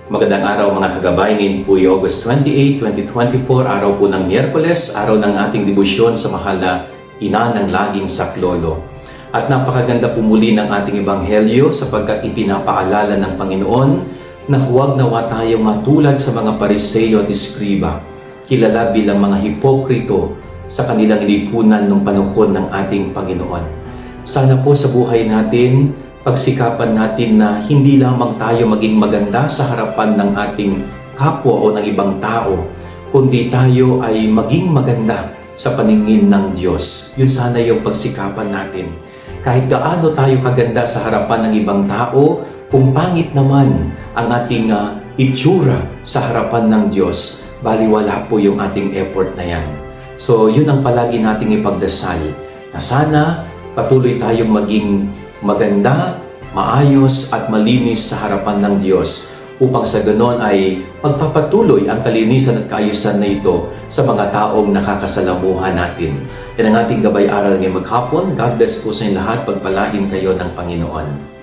Magandang araw mga kagabay, ngayon po yung August 28, 2024, araw po ng Miyerkules, araw ng ating debosyon sa mahal na Ina ng Laging Saklolo. At napakaganda po muli ng ating Ebanghelyo sapagkat ipinapaalala ng Panginoon na huwag nawa tayong matulad sa mga Pariseo at Iskriba, kilala bilang mga hipokrito sa kanilang lipunan ng panahon ng ating Panginoon. Sana po sa buhay natin, pagsikapan natin na hindi lamang tayo maging maganda sa harapan ng ating kapwa o ng ibang tao, kundi tayo ay maging maganda sa paningin ng Diyos. Yun sana yung pagsikapan natin. Kahit gaano tayo kaganda sa harapan ng ibang tao, kung pangit naman ang ating itsura sa harapan ng Diyos, baliwala po yung ating effort na yan. So yun ang palagi nating ipagdasal, na sana patuloy tayong maging maganda, maayos at malinis sa harapan ng Diyos upang sa ganon ay magpapatuloy ang kalinisan at kaayusan na ito sa mga taong nakakasalamuhan natin. Yan ang ating gabay-aral ngayong maghapon. God bless po sa inyo lahat. Pagpalain kayo ng Panginoon.